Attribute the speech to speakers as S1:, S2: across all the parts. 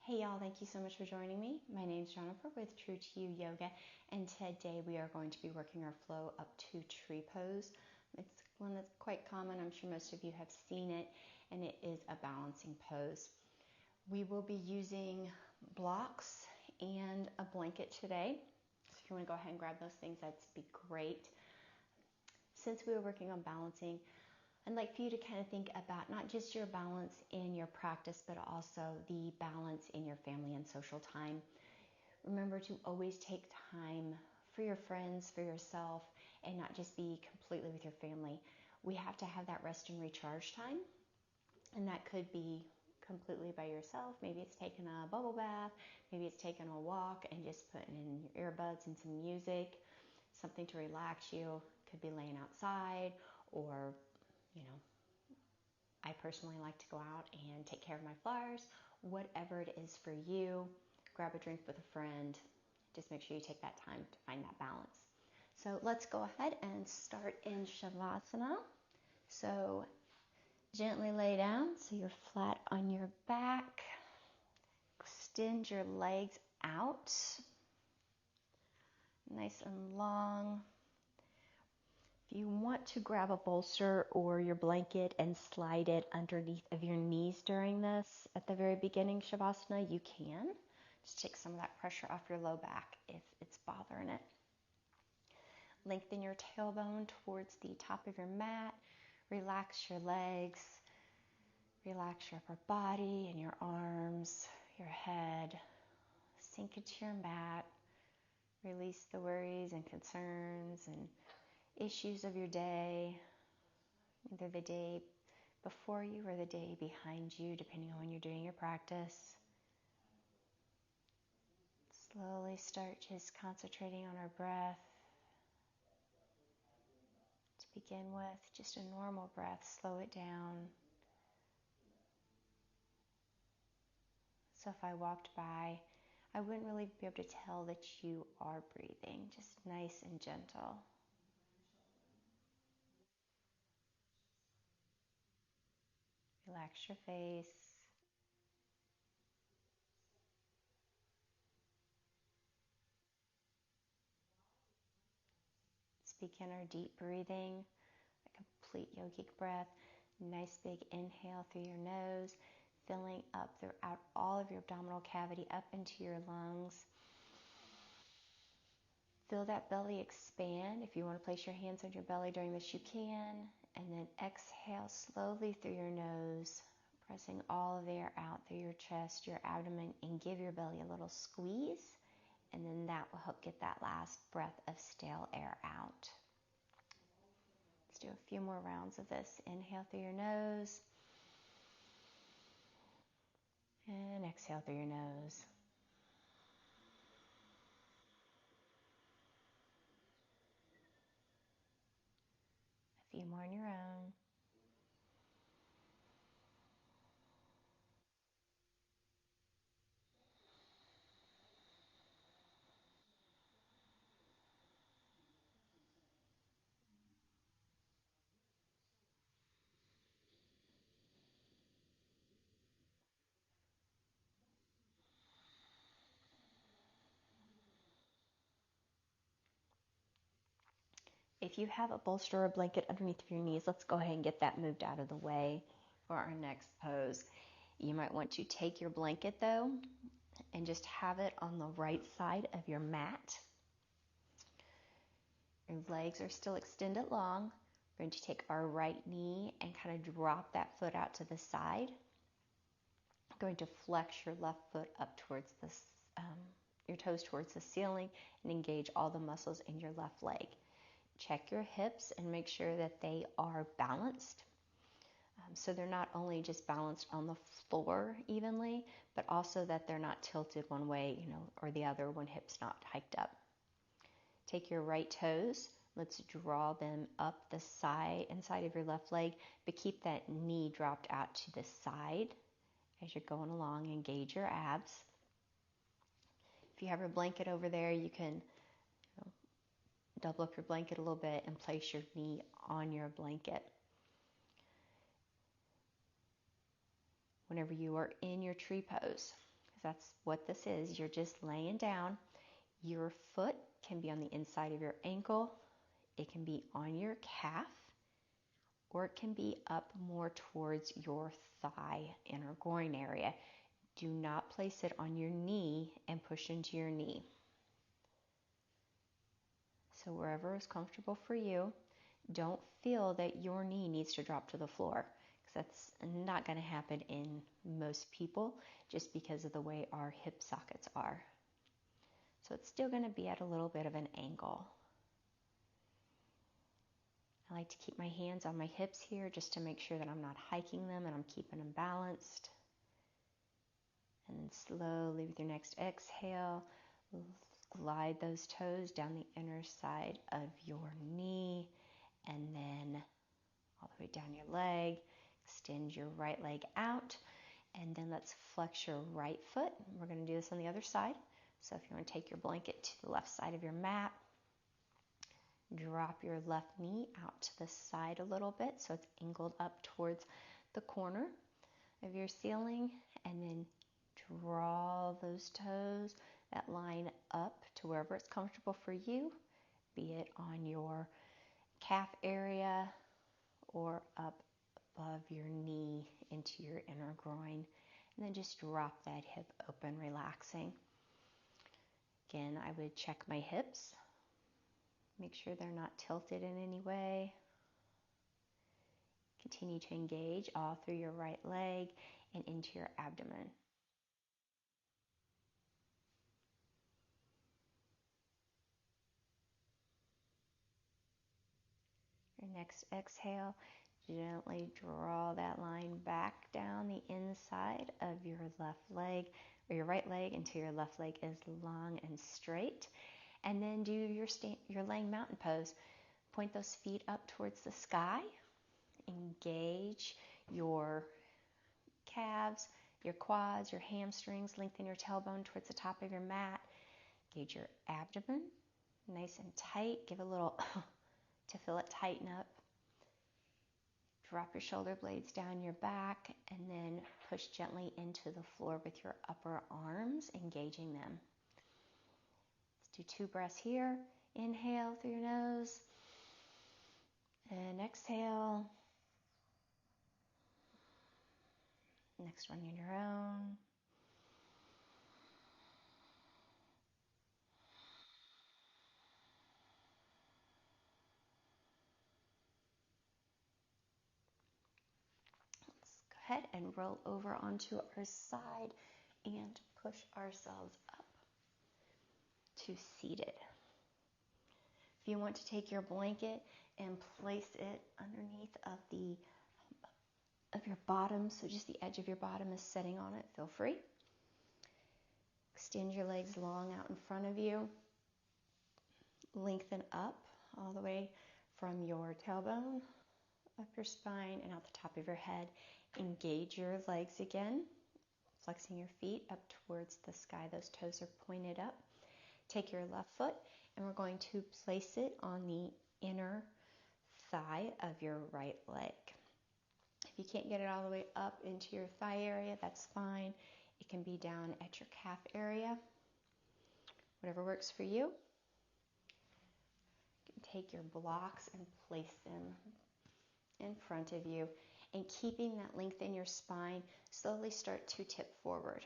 S1: Hey y'all, thank you so much for joining me. My name is Jennifer with True to You Yoga, and today we are going to be working our flow up to tree pose. It's one that's quite common. I'm sure most of you have seen it, and it is a balancing pose. We will be using blocks and a blanket today. So if you want to go ahead and grab those things, that'd be great. Since we were working on balancing, I'd like for you to kind of think about not just your balance in your practice, but also the balance in your family and social time. Remember to always take time for your friends, for yourself, and not just be completely with your family. We have to have that rest and recharge time, and that could be completely by yourself. Maybe it's taking a bubble bath, maybe it's taking a walk and just putting in your earbuds and some music, something to relax you. Could be laying outside, or I personally like to go out and take care of my flowers. Whatever it is for you, grab a drink with a friend. Just make sure you take that time to find that balance. So let's go ahead and start in Shavasana. So gently lay down so you're flat on your back. Extend your legs out, nice and long. If you want to grab a bolster or your blanket and slide it underneath of your knees during this at the very beginning Shavasana, you can. Just take some of that pressure off your low back if it's bothering it. Lengthen your tailbone towards the top of your mat. Relax your legs. Relax your upper body and your arms, your head. Sink into your mat. Release the worries and concerns and issues of your day, either the day before you or the day behind you, depending on when you're doing your practice. Slowly start just concentrating on our breath. To begin with, just a normal breath, slow it down. So if I walked by, I wouldn't really be able to tell that you are breathing, just nice and gentle. Relax your face. Let's begin our deep breathing, a complete yogic breath. Nice big inhale through your nose, filling up throughout all of your abdominal cavity up into your lungs. Feel that belly expand. If you want to place your hands on your belly during this, you can. And then exhale slowly through your nose, pressing all of the air out through your chest, your abdomen, and give your belly a little squeeze. And then that will help get that last breath of stale air out. Let's do a few more rounds of this. Inhale through your nose. And exhale through your nose. A few more on your own. If you have a bolster or a blanket underneath your knees, let's go ahead and get that moved out of the way for our next pose. You might want to take your blanket though and just have it on the right side of your mat. Your legs are still extended long. We're going to take our right knee and kind of drop that foot out to the side. We're going to flex your left foot up towards your toes towards the ceiling and engage all the muscles in your left leg. Check your hips and make sure that they are balanced. So they're not only just balanced on the floor evenly, but also that they're not tilted one way, or the other when hips not hiked up. Take your right toes. Let's draw them up the inside of your left leg, but keep that knee dropped out to the side as you're going along. Engage your abs. If you have your blanket over there, you can double up your blanket a little bit and place your knee on your blanket. Whenever you are in your tree pose, That's what this is. You're just laying down. Your foot can be on the inside of your ankle. It can be on your calf, or it can be up more towards your thigh, inner groin area. Do not place it on your knee and push into your knee. So wherever is comfortable for you, don't feel that your knee needs to drop to the floor, because that's not going to happen in most people just because of the way our hip sockets are. So it's still going to be at a little bit of an angle. I like to keep my hands on my hips here just to make sure that I'm not hiking them and I'm keeping them balanced. And then slowly with your next exhale, glide those toes down the inner side of your knee, and then all the way down your leg. Extend your right leg out, and then let's flex your right foot. We're going to do this on the other side. So if you want to take your blanket to the left side of your mat, drop your left knee out to the side a little bit so it's angled up towards the corner of your ceiling, and then draw those toes that line up to wherever it's comfortable for you, be it on your calf area or up above your knee into your inner groin, and then just drop that hip open, relaxing. Again, I would check my hips, make sure they're not tilted in any way. Continue to engage all through your right leg and into your abdomen. Your next exhale, gently draw that line back down the inside of your left leg, or your right leg, until your left leg is long and straight. And then do your laying mountain pose. Point those feet up towards the sky. Engage your calves, your quads, your hamstrings. Lengthen your tailbone towards the top of your mat. Engage your abdomen, nice and tight. Give a little to feel it tighten up. Drop your shoulder blades down your back, and then push gently into the floor with your upper arms, engaging them. Let's do 2 breaths here. Inhale through your nose, and exhale. Next one on your own. Ahead and roll over onto our side and push ourselves up to seated. If you want to take your blanket and place it underneath of your bottom, so just the edge of your bottom is sitting on it, feel free. Extend your legs long out in front of you. Lengthen up all the way from your tailbone, up your spine, and out the top of your head. Engage your legs again, flexing your feet up towards the sky. Those toes are pointed up. Take your left foot, and we're going to place it on the inner thigh of your right leg. If you can't get it all the way up into your thigh area, that's fine. It can be down at your calf area. Whatever works for you. You can take your blocks and place them in front of you. And keeping that length in your spine, slowly start to tip forward.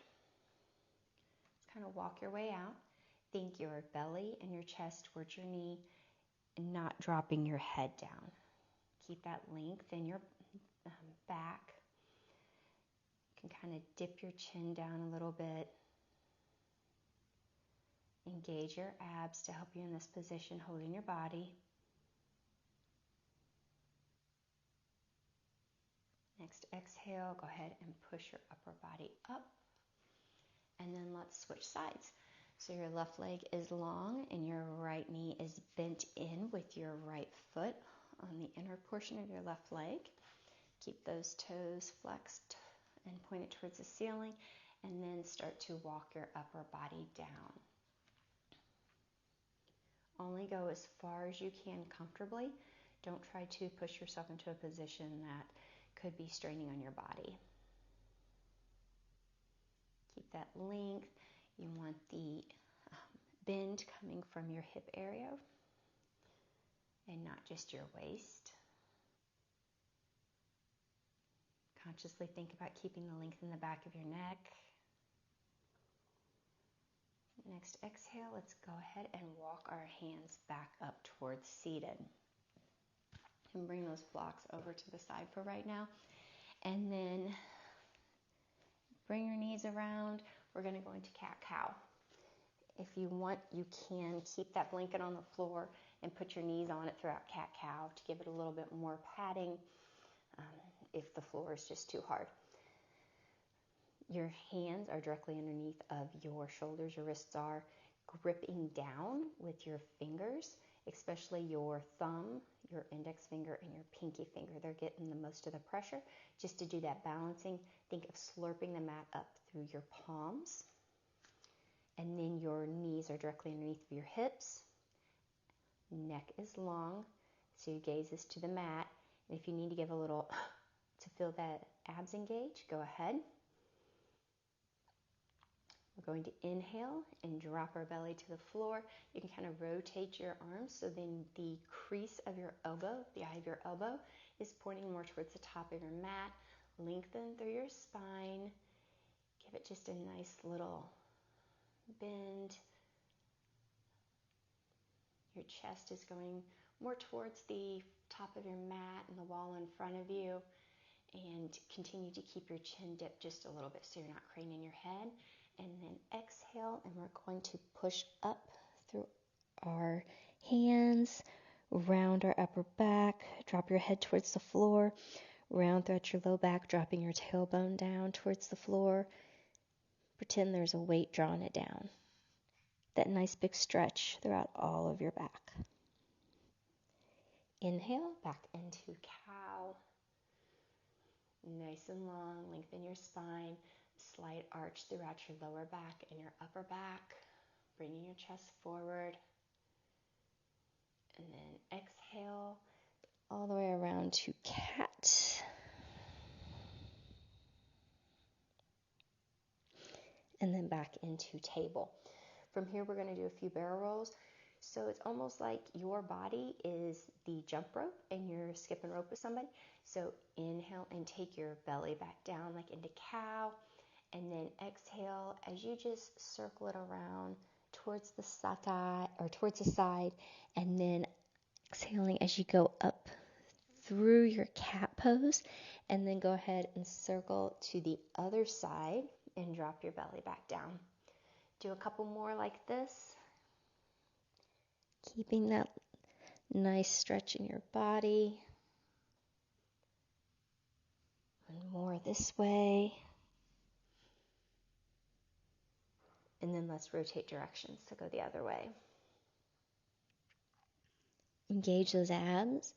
S1: Just kind of walk your way out. Think your belly and your chest towards your knee, and not dropping your head down. Keep that length in your back. You can kind of dip your chin down a little bit. Engage your abs to help you in this position, holding your body. Next exhale, go ahead and push your upper body up. And then let's switch sides. So your left leg is long and your right knee is bent in with your right foot on the inner portion of your left leg. Keep those toes flexed and pointed towards the ceiling, and then start to walk your upper body down. Only go as far as you can comfortably. Don't try to push yourself into a position that could be straining on your body. Keep that length. You want the bend coming from your hip area and not just your waist. Consciously think about keeping the length in the back of your neck. Next exhale, let's go ahead and walk our hands back up towards seated. And bring those blocks over to the side for right now. And then bring your knees around. We're going to go into cat-cow. If you want, you can keep that blanket on the floor and put your knees on it throughout cat-cow to give it a little bit more padding if the floor is just too hard. Your hands are directly underneath of your shoulders. Your wrists are gripping down with your fingers, especially your thumb, your index finger, and your pinky finger. They're getting the most of the pressure. Just to do that balancing, think of slurping the mat up through your palms. And then your knees are directly underneath of your hips. Neck is long, so your gaze is to the mat. And if you need to give a little to feel that abs engage, go ahead. We're going to inhale and drop our belly to the floor. You can kind of rotate your arms so then the crease of your elbow, the eye of your elbow, is pointing more towards the top of your mat. Lengthen through your spine. Give it just a nice little bend. Your chest is going more towards the top of your mat and the wall in front of you. And continue to keep your chin dipped just a little bit so you're not craning your head. And then exhale, and we're going to push up through our hands, round our upper back, drop your head towards the floor, round throughout your low back, dropping your tailbone down towards the floor. Pretend there's a weight drawing it down. That nice big stretch throughout all of your back. Inhale, back into cow. Nice and long, lengthen your spine. Slight arch throughout your lower back and your upper back, bringing your chest forward. And then exhale all the way around to cat. And then back into table. From here, we're going to do a few barrel rolls. So it's almost like your body is the jump rope and you're skipping rope with somebody. So inhale and take your belly back down like into cow. And then exhale as you just circle it around towards the side, and then exhaling as you go up through your cat pose, and then go ahead and circle to the other side and drop your belly back down. Do a couple more like this, keeping that nice stretch in your body. And more this way. And then let's rotate directions to go the other way. Engage those abs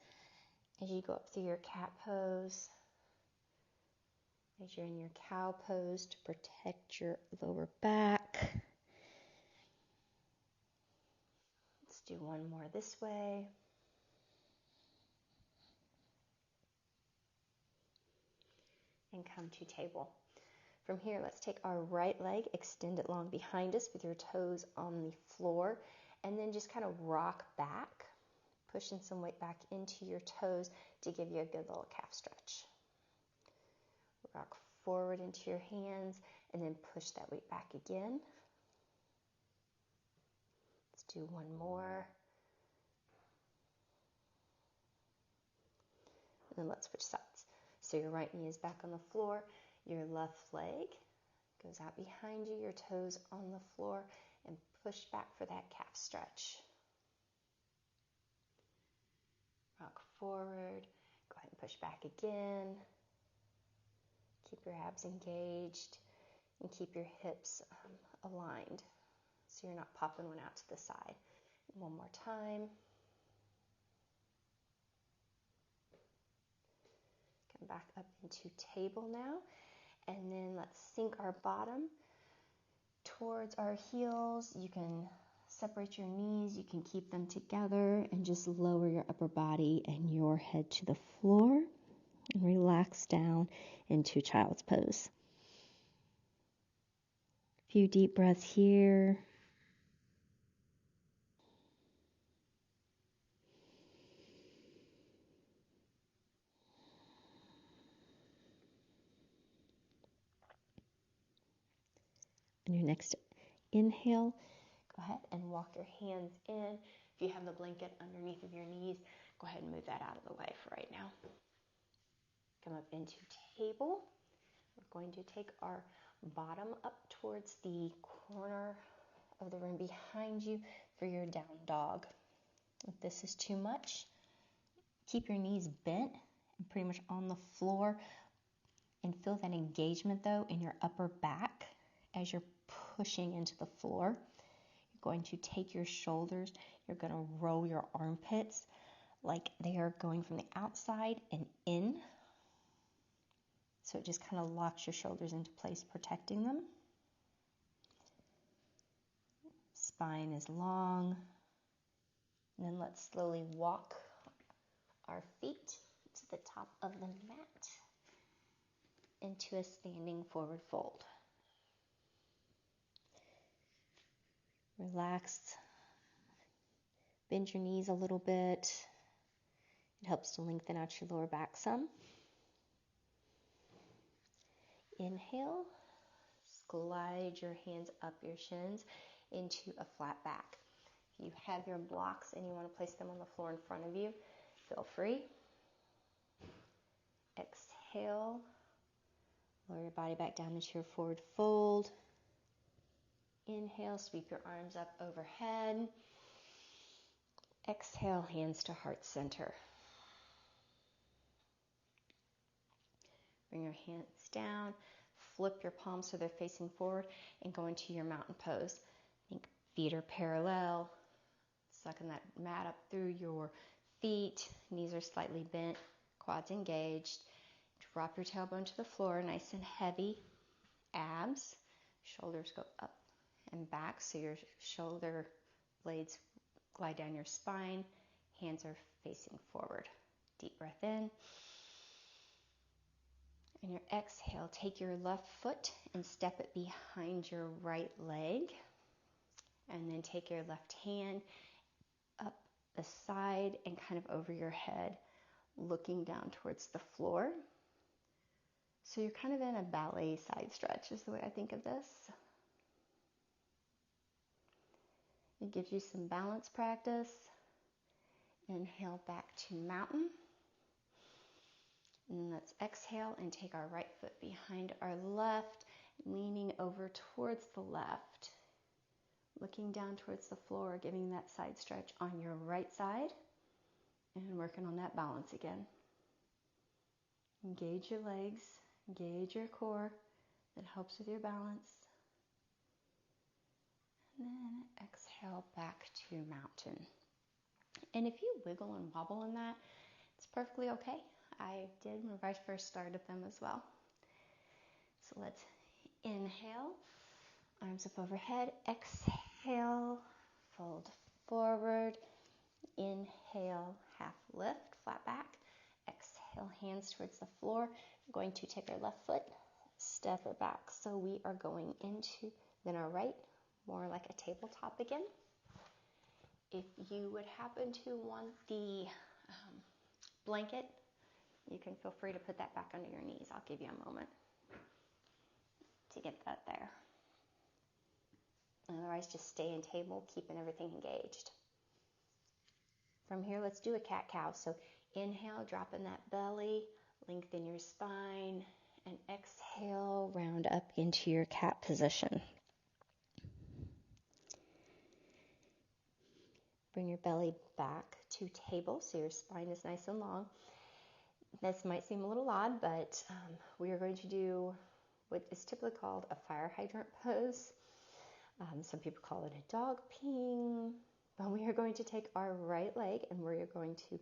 S1: as you go up through your cat pose. As you're in your cow pose to protect your lower back. Let's do one more this way. And come to table. From here, let's take our right leg, extend it long behind us with your toes on the floor, and then just kind of rock back, pushing some weight back into your toes to give you a good little calf stretch. Rock forward into your hands, and then push that weight back again. Let's do one more. And then let's switch sides. So your right knee is back on the floor, your left leg goes out behind you, your toes on the floor, and push back for that calf stretch. Rock forward, go ahead and push back again. Keep your abs engaged and keep your hips aligned so you're not popping one out to the side. One more time. Come back up into table now. And then let's sink our bottom towards our heels. You can separate your knees. You can keep them together and just lower your upper body and your head to the floor. And relax down into child's pose. Few deep breaths here. On your next inhale, go ahead and walk your hands in. If you have the blanket underneath of your knees, go ahead and move that out of the way for right now. Come up into table. We're going to take our bottom up towards the corner of the room behind you for your down dog. If this is too much, keep your knees bent and pretty much on the floor, and feel that engagement though in your upper back as you're pushing into the floor. You're going to take your shoulders, you're going to roll your armpits like they are going from the outside and in. So it just kind of locks your shoulders into place, protecting them. Spine is long. And then let's slowly walk our feet to the top of the mat into a standing forward fold. Relax. Bend your knees a little bit. It helps to lengthen out your lower back some. Inhale. Glide your hands up your shins into a flat back. If you have your blocks and you want to place them on the floor in front of you, feel free. Exhale. Lower your body back down into your forward fold. Inhale, sweep your arms up overhead. Exhale, hands to heart center. Bring your hands down. Flip your palms so they're facing forward and go into your mountain pose. Think feet are parallel. Sucking that mat up through your feet. Knees are slightly bent. Quads engaged. Drop your tailbone to the floor, nice and heavy. Abs. Shoulders go up and back so your shoulder blades glide down your spine. Hands are facing forward. Deep breath in. And your exhale, take your left foot and step it behind your right leg. And then take your left hand up the side and kind of over your head, looking down towards the floor. So you're kind of in a ballet side stretch is the way I think of this. It gives you some balance practice. Inhale back to mountain. And let's exhale and take our right foot behind our left, leaning over towards the left. Looking down towards the floor, giving that side stretch on your right side. And working on that balance again. Engage your legs, engage your core. That helps with your balance. And then exhale back to mountain. And if you wiggle and wobble in that, it's perfectly okay. I did when I first started them as well. So let's inhale, arms up overhead. Exhale, fold forward. Inhale, half lift, flat back. Exhale, hands towards the floor. We're going to take our left foot, step it back. So we are going into, then our right, more like a tabletop again. If you would happen to want the blanket, you can feel free to put that back under your knees. I'll give you a moment to get that there. Otherwise, just stay in table, keeping everything engaged. From here, let's do a cat-cow. So inhale, drop in that belly, lengthen your spine, and exhale, round up into your cat position. Bring your belly back to table so your spine is nice and long. This might seem a little odd, but we are going to do what is typically called a fire hydrant pose. Some people call it a dog peeing. But we are going to take our right leg and we're going to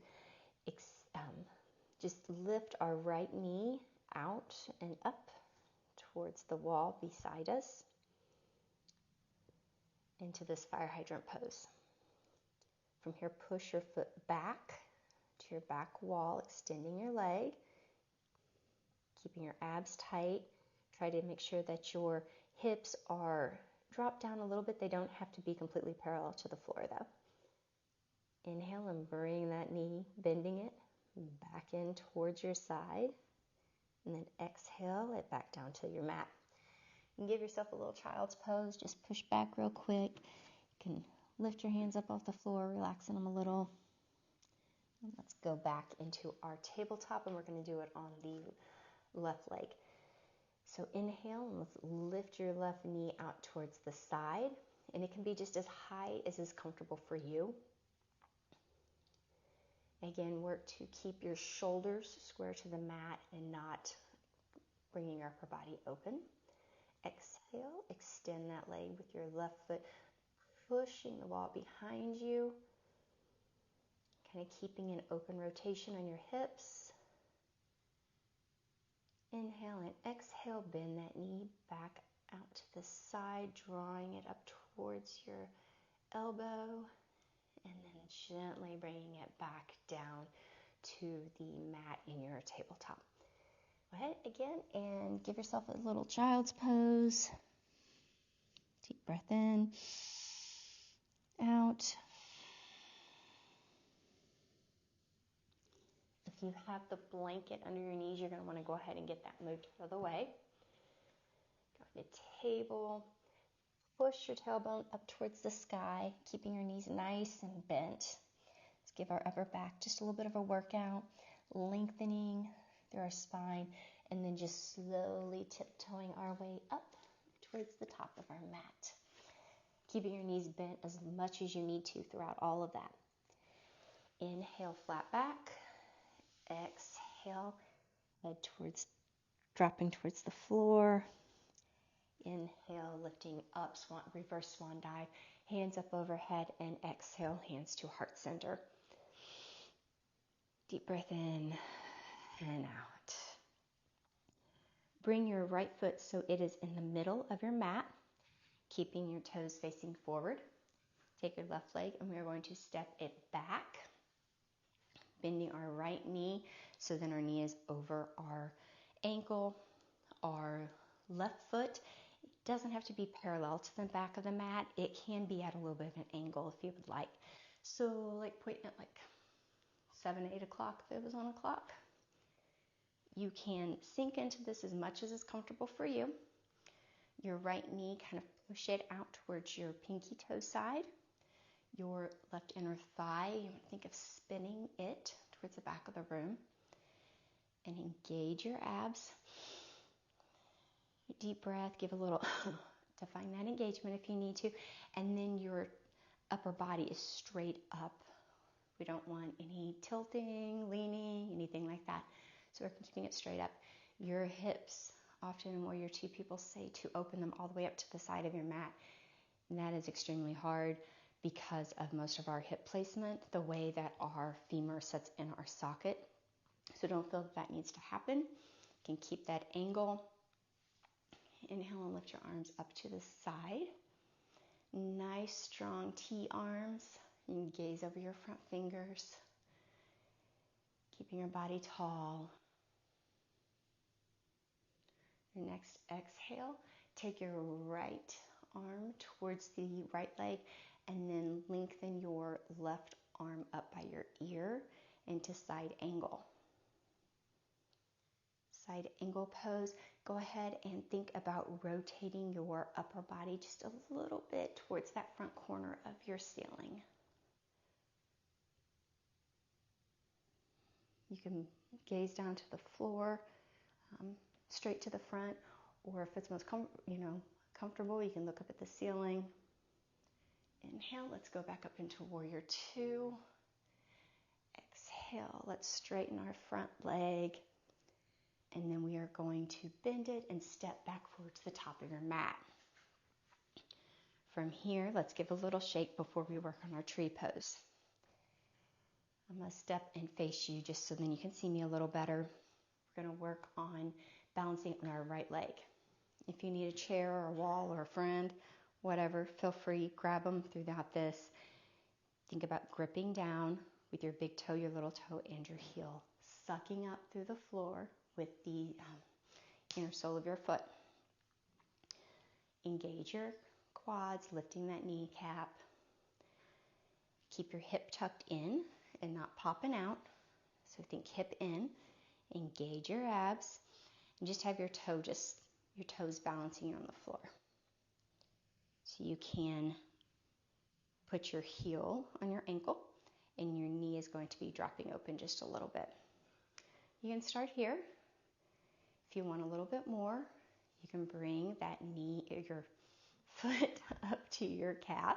S1: just lift our right knee out and up towards the wall beside us into this fire hydrant pose. From here, push your foot back to your back wall, extending your leg, keeping your abs tight. Try to make sure that your Hips are dropped down a little bit. They don't have to be completely parallel to the floor though. Inhale and bring that knee, bending it back in towards your side. And then exhale it back down to your mat. You can give yourself a little child's pose. Just push back real quick. You can lift your hands up off the floor, relaxing them a little. And let's go back into our tabletop, and we're going to do it on the left leg. So inhale, and let's lift your left knee out towards the side. And it can be just as high as is comfortable for you. Again, work to keep your shoulders square to the mat and not bringing your upper body open. Exhale, extend that leg with your left foot, pushing the wall behind you. Kind of keeping an open rotation on your hips. Inhale and exhale, bend that knee back out to the side, drawing it up towards your elbow. And then gently bringing it back down to the mat in your tabletop. Go ahead again and give yourself a little child's pose. Deep breath in, out. If you have the blanket under your knees, you're going to want to go ahead and get that moved out of the way. Go to the table. Push your tailbone up towards the sky, keeping your knees nice and bent. Let's give our upper back just a little bit of a workout, lengthening through our spine, and then just slowly tiptoeing our way up towards the top of our mat. Keeping your knees bent as much as you need to throughout all of that. Inhale, flat back. Exhale, head towards, dropping towards the floor. Inhale, lifting up, reverse swan dive, hands up overhead, and exhale, hands to heart center. Deep breath in and out. Bring your right foot so it is in the middle of your mat, keeping your toes facing forward. Take your left leg and we are going to step it back, bending our right knee so then our knee is over our ankle. Our left foot doesn't have to be parallel to the back of the mat. It can be at a little bit of an angle if you would like. So like pointing at like 7, 8 o'clock if it was on a clock. You can sink into this as much as is comfortable for you. Your right knee, kind of push it out towards your pinky toe side. Your left inner thigh, you think of spinning it towards the back of the room. And engage your abs. Deep breath, give a little to find that engagement if you need to. And then your upper body is straight up. We don't want any tilting, leaning, anything like that. So we're keeping it straight up. Your hips, often warrior two people say to open them all the way up to the side of your mat. And that is extremely hard because of most of our hip placement, the way that our femur sits in our socket. So don't feel that needs to happen. You can keep that angle. Inhale and lift your arms up to the side. Nice strong T-arms. You can gaze over your front fingers. Keeping your body tall. Your next exhale, take your right arm towards the right leg and then lengthen your left arm up by your ear into side angle. Side angle pose. Go ahead and think about rotating your upper body just a little bit towards that front corner of your ceiling. You can gaze down to the floor, straight to the front, or if it's most comfortable, you can look up at the ceiling. Inhale, let's go back up into warrior two. Exhale, let's straighten our front leg. And then we are going to bend it and step back forward to the top of your mat. From here, let's give a little shake before we work on our tree pose. I'm going to step and face you just so then you can see me a little better. We're going to work on balancing on our right leg. If you need a chair or a wall or a friend, whatever, feel free, grab them throughout this. Think about gripping down with your big toe, your little toe, and your heel, sucking up through the floor with the inner sole of your foot. engage your quads, lifting that kneecap. Keep your hip tucked in and not popping out. So think hip in, engage your abs, and just have your toes balancing on the floor. So you can put your heel on your ankle and your knee is going to be dropping open just a little bit. You can start here. If you want a little bit more, you can bring that your foot up to your calf.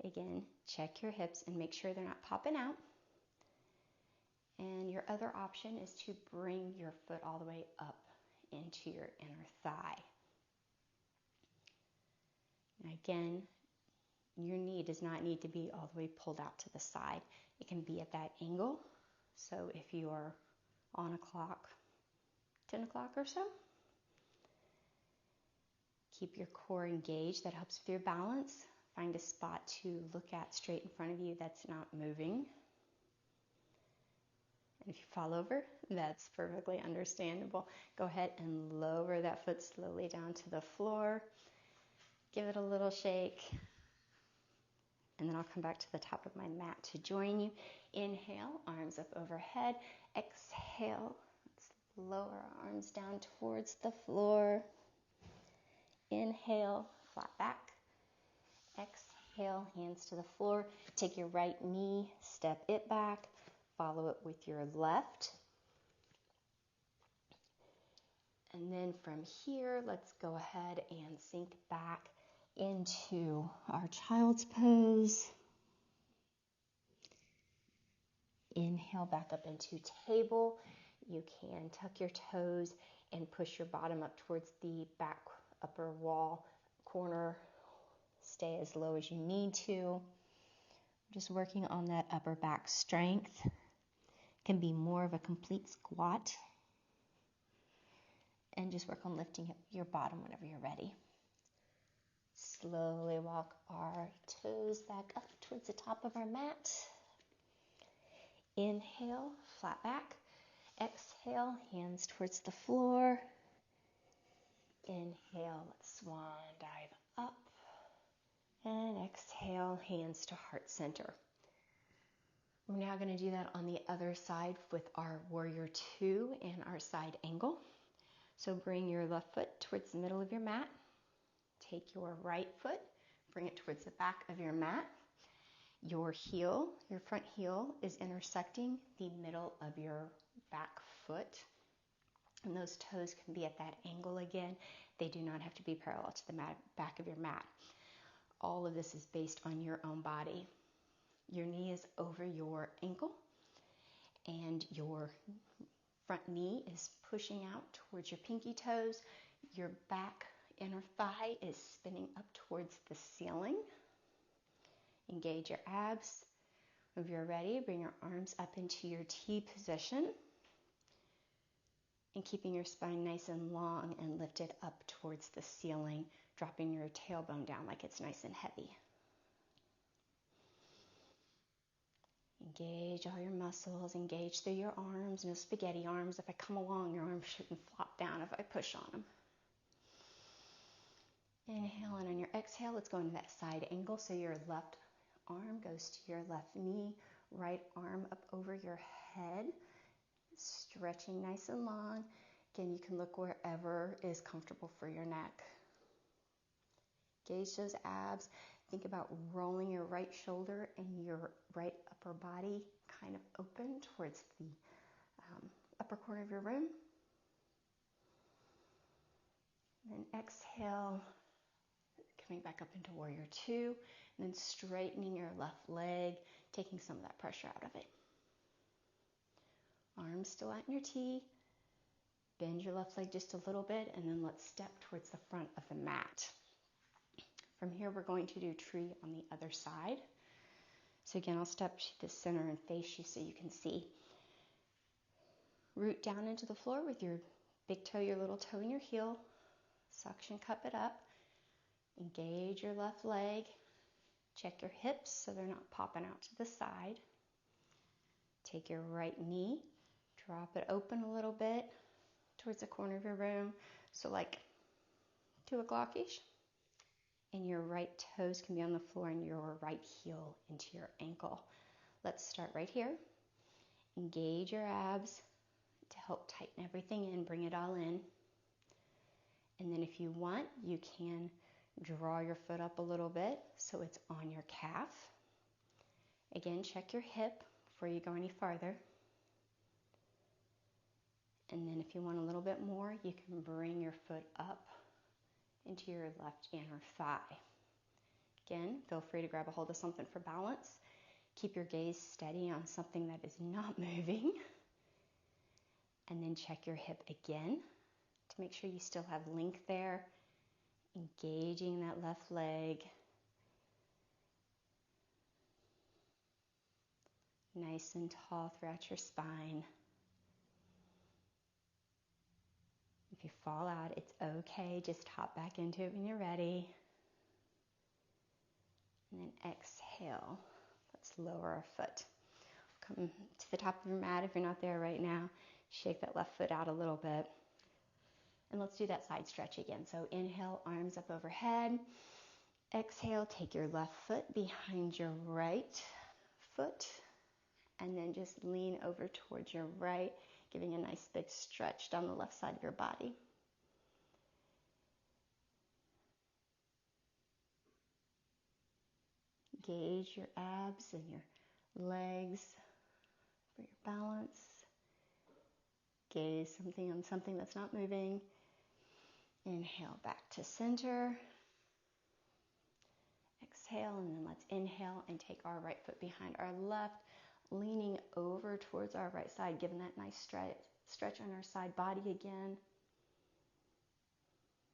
S1: Again, check your hips and make sure they're not popping out. And your other option is to bring your foot all the way up into your inner thigh. And again, your knee does not need to be all the way pulled out to the side. It can be at that angle. So if you are on a clock, 10 o'clock or so, keep your core engaged. That helps with your balance. Find a spot to look at straight in front of you that's not moving. And if you fall over, that's perfectly understandable. Go ahead and lower that foot slowly down to the floor. Give it a little shake. And then I'll come back to the top of my mat to join you. Inhale, arms up overhead. Exhale, let's lower our arms down towards the floor. Inhale, flat back. Exhale, hands to the floor. Take your right knee, step it back. Follow it with your left. And then from here, let's go ahead and sink back into our child's pose. Inhale back up into table. You can tuck your toes and push your bottom up towards the back upper wall corner. Stay as low as you need to. Just working on that upper back strength. Can be more of a complete squat. And just work on lifting up your bottom whenever you're ready. Slowly walk our toes back up towards the top of our mat. Inhale, flat back. Exhale, hands towards the floor. Inhale, let's swan dive up. And exhale, hands to heart center. We're now going to do that on the other side with our warrior two and our side angle. So bring your left foot towards the middle of your mat. Take your right foot, bring it towards the back of your mat. Your heel, your front heel is intersecting the middle of your back foot. And those toes can be at that angle again. They do not have to be parallel to the back of your mat. All of this is based on your own body. Your knee is over your ankle and your front knee is pushing out towards your pinky toes. Your back inner thigh is spinning up towards the ceiling. Engage your abs. If you're ready, bring your arms up into your T position. And keeping your spine nice and long and lifted up towards the ceiling, dropping your tailbone down like it's nice and heavy. Engage all your muscles, engage through your arms, no spaghetti arms. If I come along, your arms shouldn't flop down if I push on them. Inhale, and on your exhale, let's go into that side angle. So your left arm goes to your left knee, right arm up over your head, stretching nice and long. Again, you can look wherever is comfortable for your neck. Gauge those abs. Think about rolling your right shoulder and your right upper body kind of open towards the upper corner of your room. And then exhale, coming back up into warrior two, and then straightening your left leg, taking some of that pressure out of it. Arms still out in your T. Bend your left leg just a little bit, and then let's step towards the front of the mat. From here, we're going to do tree on the other side. So again, I'll step to the center and face you so you can see. Root down into the floor with your big toe, your little toe, and your heel. Suction cup it up. Engage your left leg. Check your hips so they're not popping out to the side. Take your right knee. Drop it open a little bit towards the corner of your room. So like 2 o'clock-ish. And your right toes can be on the floor and your right heel into your ankle. Let's start right here. Engage your abs to help tighten everything in, bring it all in. And then if you want, you can draw your foot up a little bit so it's on your calf. Again, check your hip before you go any farther. And then if you want a little bit more, you can bring your foot up into your left inner thigh. Again, feel free to grab a hold of something for balance. Keep your gaze steady on something that is not moving. And then check your hip again to make sure you still have length there. Engaging that left leg. Nice and tall throughout your spine. If you fall out, it's okay. Just hop back into it when you're ready. And then exhale. Let's lower our foot. Come to the top of your mat if you're not there right now. Shake that left foot out a little bit. And let's do that side stretch again. So inhale, arms up overhead. Exhale, take your left foot behind your right foot. And then just lean over towards your right, giving a nice big stretch down the left side of your body. Engage your abs and your legs for your balance. Gaze on something that's not moving. Inhale back to center. Exhale, and then let's inhale and take our right foot behind our left, leaning over towards our right side, giving that nice stretch on our side body again.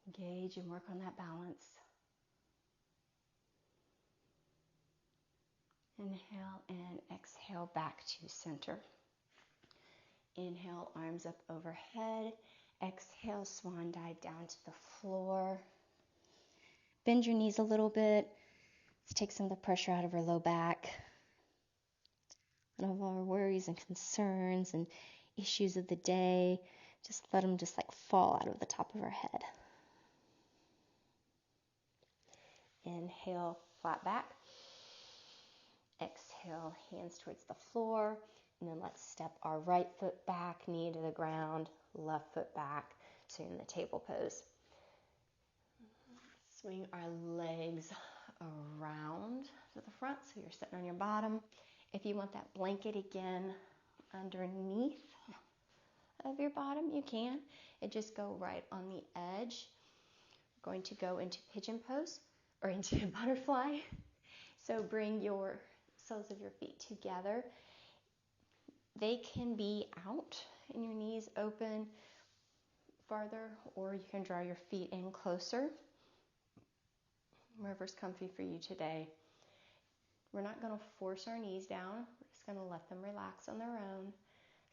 S1: Engage and work on that balance. Inhale and exhale back to center. Inhale, arms up overhead. Exhale, swan dive down to the floor. Bend your knees a little bit. Let's take some of the pressure out of our low back. None of our worries and concerns and issues of the day, just let them just like fall out of the top of our head. Inhale, flat back. Exhale, hands towards the floor. And then let's step our right foot back, knee to the ground, left foot back. So you're in the table pose. Swing our legs around to the front so you're sitting on your bottom. If you want that blanket again underneath of your bottom, you can. And just go right on the edge. We're going to go into pigeon pose or into butterfly. So bring your soles of your feet together. They can be out and your knees open farther, or you can draw your feet in closer. Wherever's comfy for you today. We're not going to force our knees down. We're just going to let them relax on their own.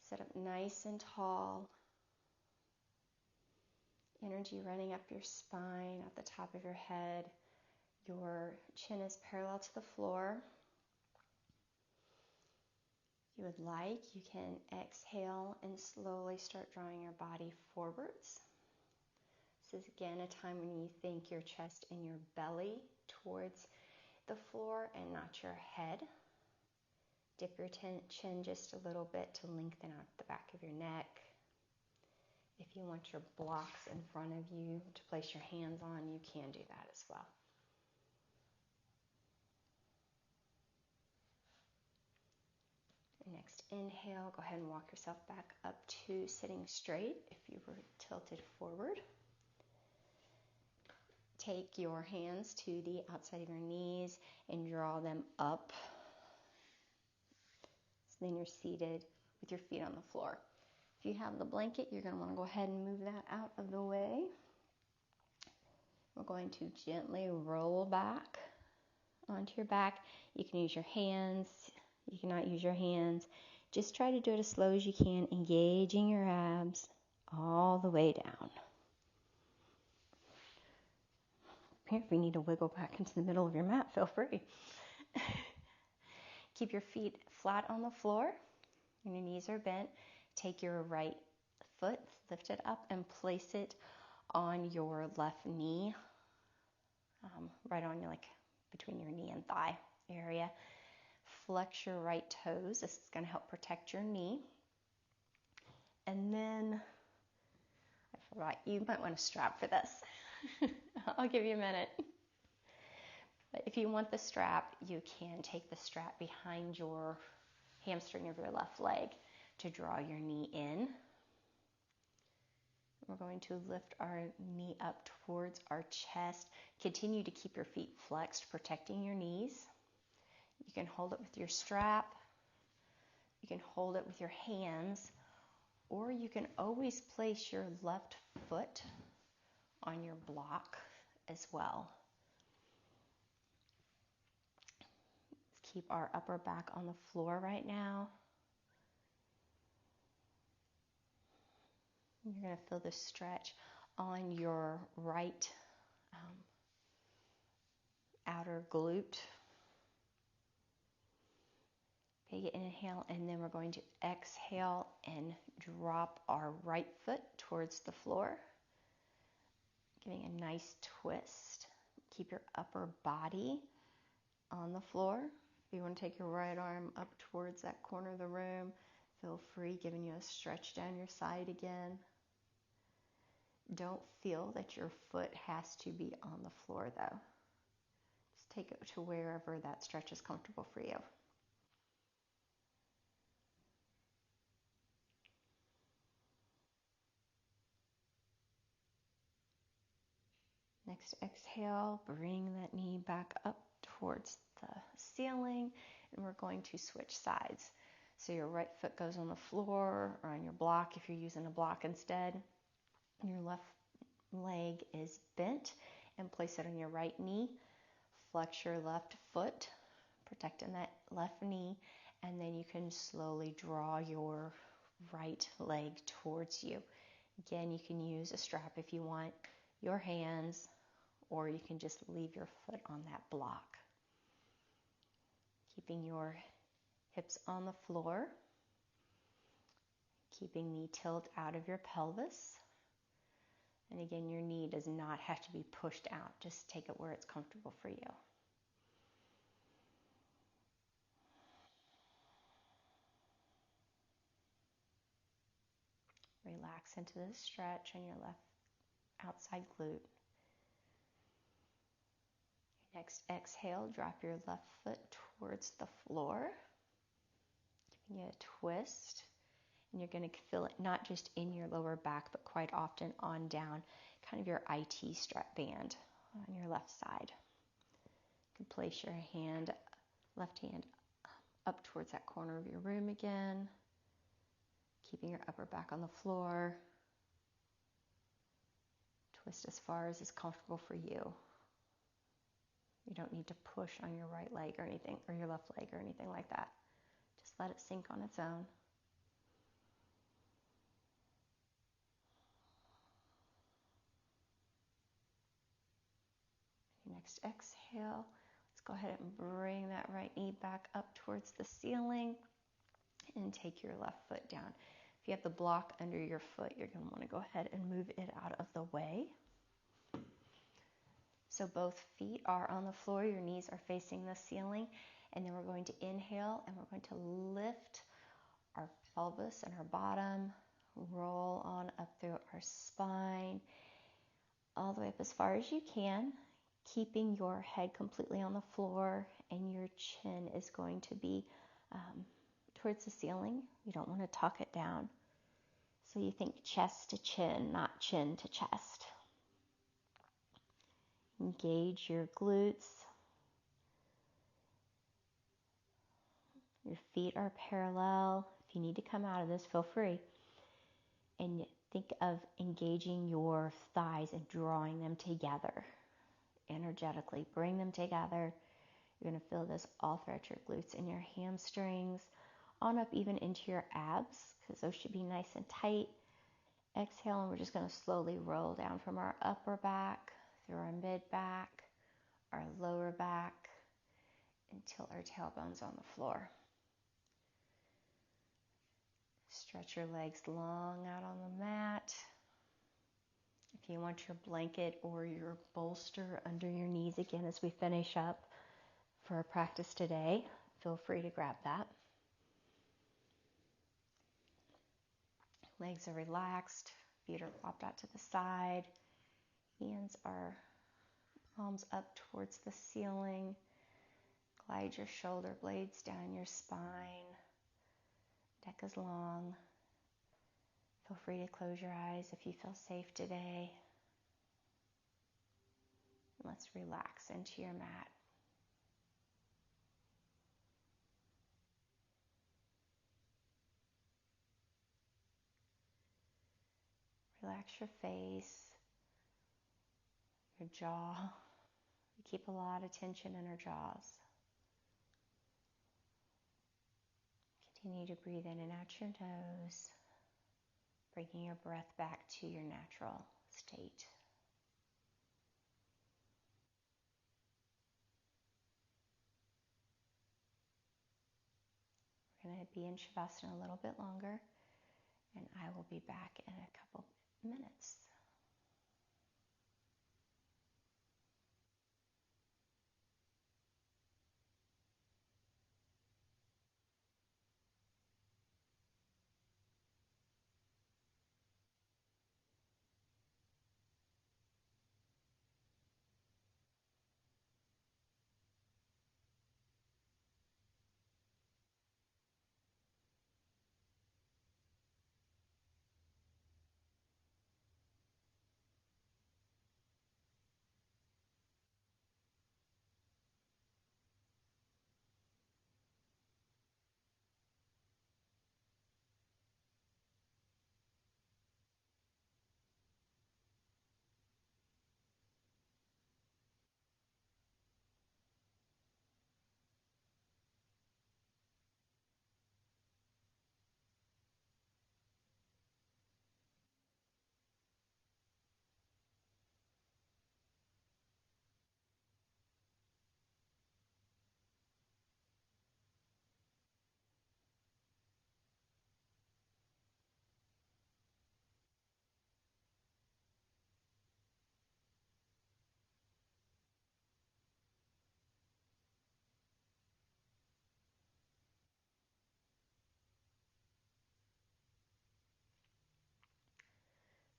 S1: Sit up nice and tall. Energy running up your spine, at the top of your head. Your chin is parallel to the floor. If you would like, you can exhale and slowly start drawing your body forwards. This is again a time when you think your chest and your belly towards the floor and not your head. Dip your chin just a little bit to lengthen out the back of your neck. If you want your blocks in front of you to place your hands on, you can do that as well. Next inhale, go ahead and walk yourself back up to sitting straight if you were tilted forward. Take your hands to the outside of your knees and draw them up. So then you're seated with your feet on the floor. If you have the blanket, you're going to want to go ahead and move that out of the way. We're going to gently roll back onto your back. You can use your hands. You cannot use your hands. Just try to do it as slow as you can, engaging your abs all the way down. Here, if you need to wiggle back into the middle of your mat, feel free. Keep your feet flat on the floor. When your knees are bent, take your right foot, lift it up, and place it on your left knee, right on like between your knee and thigh area. Flex your right toes. This is going to help protect your knee. And then, I forgot, you might want a strap for this. I'll give you a minute. But if you want the strap, you can take the strap behind your hamstring of your left leg to draw your knee in. We're going to lift our knee up towards our chest. Continue to keep your feet flexed, protecting your knees. You can hold it with your strap. You can hold it with your hands, or you can always place your left foot on your block as well. Let's keep our upper back on the floor right now. You're going to feel the stretch on your right outer glute. Take an inhale, and then we're going to exhale and drop our right foot towards the floor, giving a nice twist. Keep your upper body on the floor. If you want to take your right arm up towards that corner of the room, feel free, giving you a stretch down your side again. Don't feel that your foot has to be on the floor though. Just take it to wherever that stretch is comfortable for you. Next exhale, bring that knee back up towards the ceiling, and we're going to switch sides. So your right foot goes on the floor or on your block if you're using a block instead. Your left leg is bent, and place it on your right knee. Flex your left foot, protecting that left knee, and then you can slowly draw your right leg towards you. Again, you can use a strap if you want, your hands, or you can just leave your foot on that block. Keeping your hips on the floor, keeping the tilt out of your pelvis. And again, your knee does not have to be pushed out. Just take it where it's comfortable for you. Relax into the stretch on your left outside glute. Next exhale, drop your left foot towards the floor, giving you a twist. And you're going to feel it not just in your lower back, but quite often on down, kind of your IT strap band on your left side. You can place your left hand up towards that corner of your room again, keeping your upper back on the floor. Twist as far as is comfortable for you. You don't need to push on your right leg or anything, or your left leg or anything like that. Just let it sink on its own. Next exhale, let's go ahead and bring that right knee back up towards the ceiling and take your left foot down. If you have the block under your foot, you're going to want to go ahead and move it out of the way. So both feet are on the floor, your knees are facing the ceiling, and then we're going to inhale and we're going to lift our pelvis and our bottom, roll on up through our spine, all the way up as far as you can, keeping your head completely on the floor, and your chin is going to be towards the ceiling. You don't want to tuck it down. So you think chest to chin, not chin to chest. Engage your glutes. Your feet are parallel. If you need to come out of this, feel free. And think of engaging your thighs and drawing them together energetically. Bring them together. You're going to feel this all throughout your glutes and your hamstrings, on up even into your abs, because those should be nice and tight. Exhale, and we're just going to slowly roll down from our upper back, through our mid back, our lower back, until our tailbone's on the floor. Stretch your legs long out on the mat. If If you want your blanket or your bolster under your knees again as we finish up for our practice today, feel free to grab that. Legs are relaxed, feet are flopped out to the side, hands are palms up towards the ceiling. Glide your shoulder blades down your spine. Neck is long. Feel free to close your eyes if you feel safe today. Let's relax into your mat. Relax your face, your jaw. We keep a lot of tension in our jaws. Continue to breathe in and out your nose, bringing your breath back to your natural state. We're going to be in Shavasana a little bit longer, and I will be back in a couple minutes.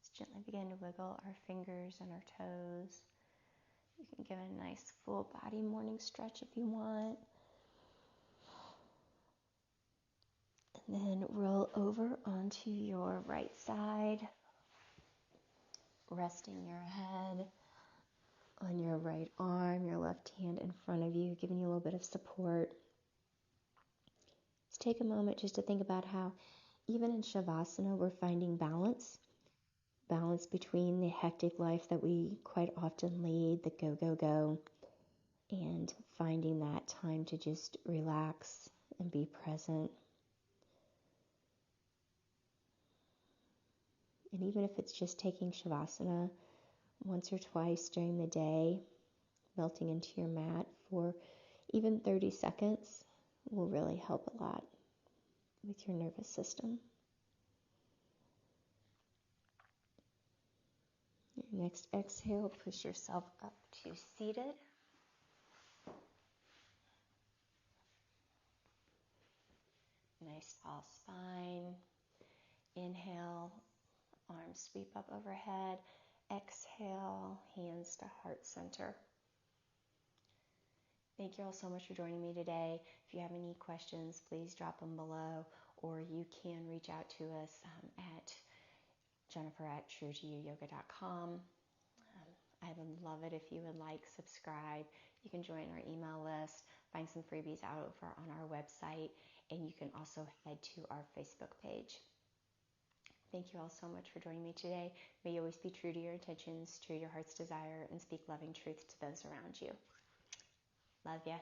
S1: Let's gently begin to wiggle our fingers and our toes. You can give a nice full body morning stretch if you want. And then roll over onto your right side, resting your head on your right arm, your left hand in front of you, giving you a little bit of support. Let's take a moment just to think about how even in Shavasana we're finding balance between the hectic life that we quite often lead, the go, go, go, and finding that time to just relax and be present. And even if it's just taking Shavasana once or twice during the day, melting into your mat for even 30 seconds will really help a lot with your nervous system. Your next exhale, push yourself up to seated. Nice tall spine. Inhale, arms sweep up overhead. Exhale, hands to heart center. Thank you all so much for joining me today. If you have any questions, please drop them below, or you can reach out to us at jennifer@truetoyouyoga.com. I would love it if you would like, subscribe. You can join our email list, find some freebies out over on our website, and you can also head to our Facebook page. Thank you all so much for joining me today. May you always be true to your intentions, true to your heart's desire, and speak loving truth to those around you. Love ya.